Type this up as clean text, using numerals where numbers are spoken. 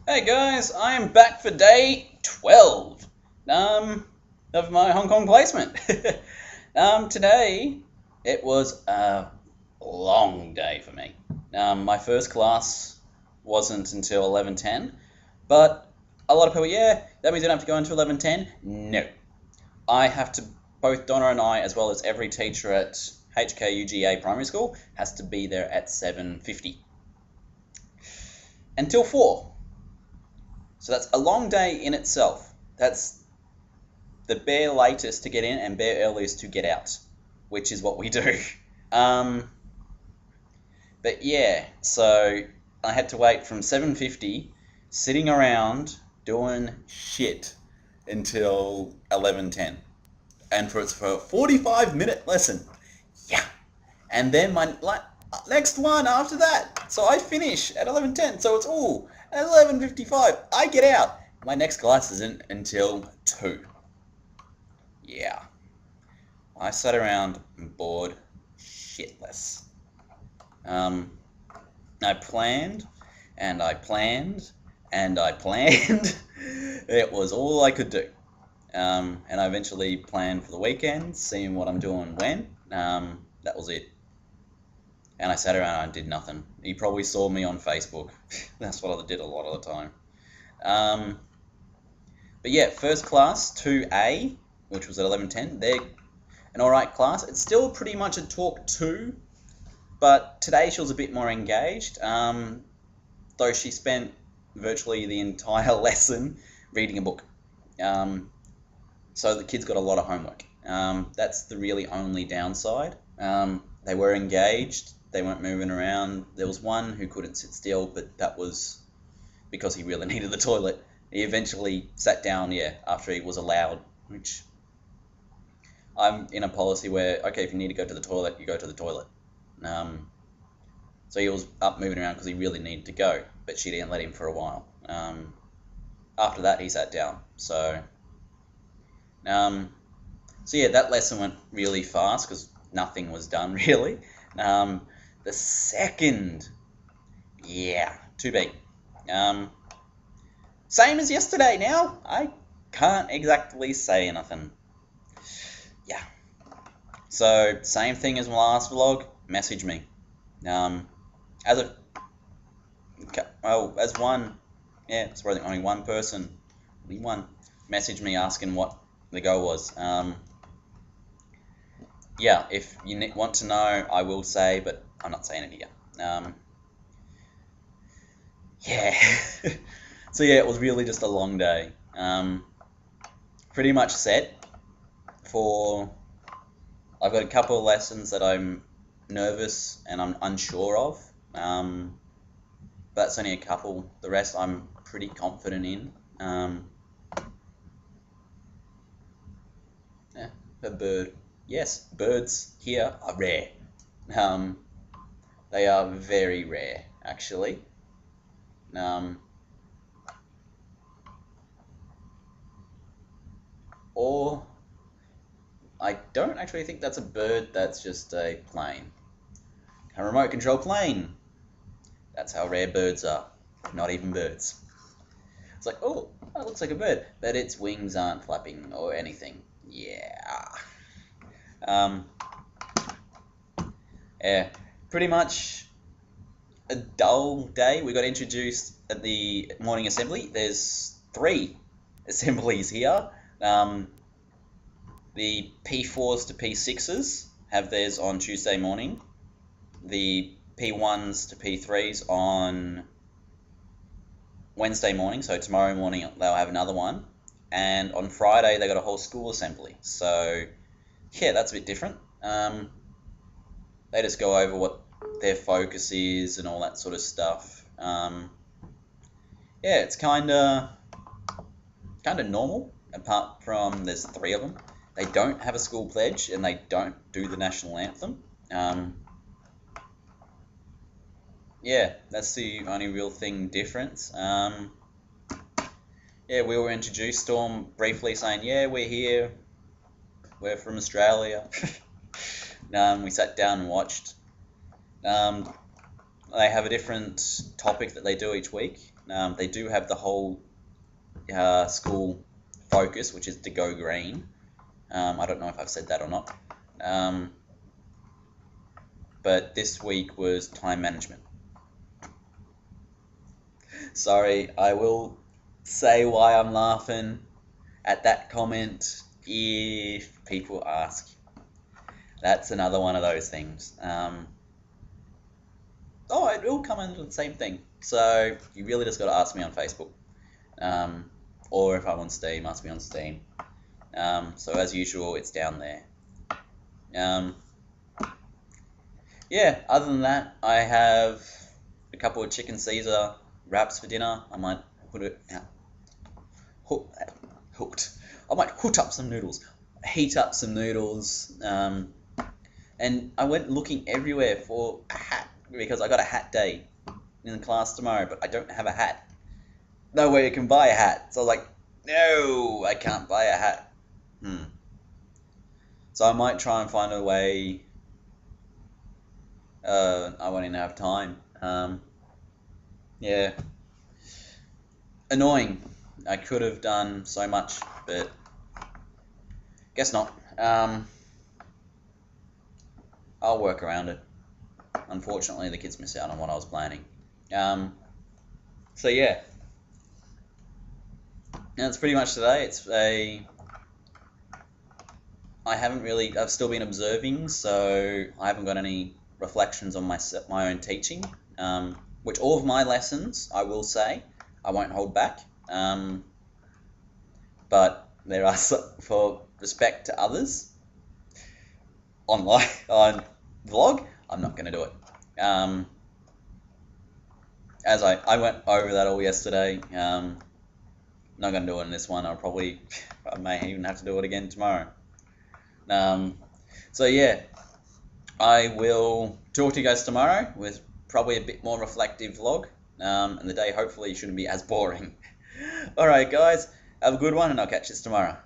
Hey guys, I am back for day 12 of my Hong Kong placement. Today it was a long day for me. My first class wasn't until 11:10, but a lot of people, that means you don't have to go until 11:10. No, I have to. Both Donna and I, as well as every teacher at HKUGA Primary School, has to be there at 7:50 until 4. So that's a long day in itself. That's the bare latest to get in and bare earliest to get out, which is what we do. But yeah, so I had to wait from 7:50, sitting around doing shit until 11:10, and for a 45-minute lesson. Yeah, and then my next one after that. So I finish at 11:10. So it's all at 11:55. I get out. My next class isn't until 2. Yeah. I sat around bored shitless. I planned and I planned and I planned. It was all I could do. And I eventually planned for the weekend, seeing what I'm doing when. That was it. And I sat around and I did nothing. You probably saw me on Facebook. That's what I did a lot of the time. But yeah, first class, 2A, which was at 11:10. They're an alright class. It's still pretty much a talk 2, but today she was a bit more engaged, though she spent virtually the entire lesson reading a book. So the kids got a lot of homework. That's the really only downside. They were engaged. They weren't moving around. There was one who couldn't sit still, but that was because he really needed the toilet. He eventually sat down, after he was allowed, which I'm in a policy where, okay, if you need to go to the toilet, you go to the toilet. So he was up moving around because he really needed to go, but she didn't let him for a while. After that, he sat down. So yeah, that lesson went really fast because nothing was done really. The second, 2B. Same as yesterday now. I can't exactly say anything. Yeah. So, same thing as my last vlog, message me. As one, it's probably only one person, messaged me asking what the go was. If you want to know, I will say, but I'm not saying it here. So it was really just a long day. Pretty much set for. I've got a couple of lessons that I'm nervous and I'm unsure of. But that's only a couple. The rest I'm pretty confident in. A bird. Yes, birds here are rare. They are very rare, actually. Or I don't actually think that's a bird, that's just a plane. A remote control plane. That's how rare birds are. Not even birds. It's like, oh, that looks like a bird, but its wings aren't flapping or anything. Pretty much a dull day. We got introduced at the morning assembly. There's 3 assemblies here. The P4s to P6s have theirs on Tuesday morning. The P1s to P3s on Wednesday morning, so tomorrow morning they'll have another one. And on Friday they got a whole school assembly. So that's a bit different. They just go over what their focus is and all that sort of stuff. It's kind of normal, apart from there's 3 of them. They don't have a school pledge and they don't do the national anthem. That's the only real thing difference. We were introduced to them briefly saying, we're here, we're from Australia. We sat down and watched. they have a different topic that they do each week. They do have the whole school focus, which is to go green. I don't know if I've said that or not. But this week was time management. Sorry, I will say why I'm laughing at that comment if people ask. That's another one of those things. It will come under the same thing. So you really just got to ask me on Facebook. Or if I'm on Steam, ask me on Steam. So as usual, it's down there. Yeah, other than that, I have a couple of chicken Caesar wraps for dinner. I might put it out. Hooked. I might hook up some noodles, heat up some noodles, and I went looking everywhere for a hat because I got a hat day in the class tomorrow, but I don't have a hat. Nowhere you can buy a hat. So I was like, no, I can't buy a hat. So I might try and find a way. I won't even have time. Yeah. Annoying. I could have done so much, but guess not. I'll work around it. Unfortunately, the kids miss out on what I was planning. So yeah. That's pretty much today. I've still been observing, so I haven't got any reflections on my own teaching, which all of my lessons, I will say, I won't hold back, but there are for respect to others on vlog, I'm not going to do it. As I went over that all yesterday, not going to do it in this one. I may even have to do it again tomorrow. So yeah, I will talk to you guys tomorrow with probably a bit more reflective vlog, and the day hopefully shouldn't be as boring. Alright guys, have a good one and I'll catch you tomorrow.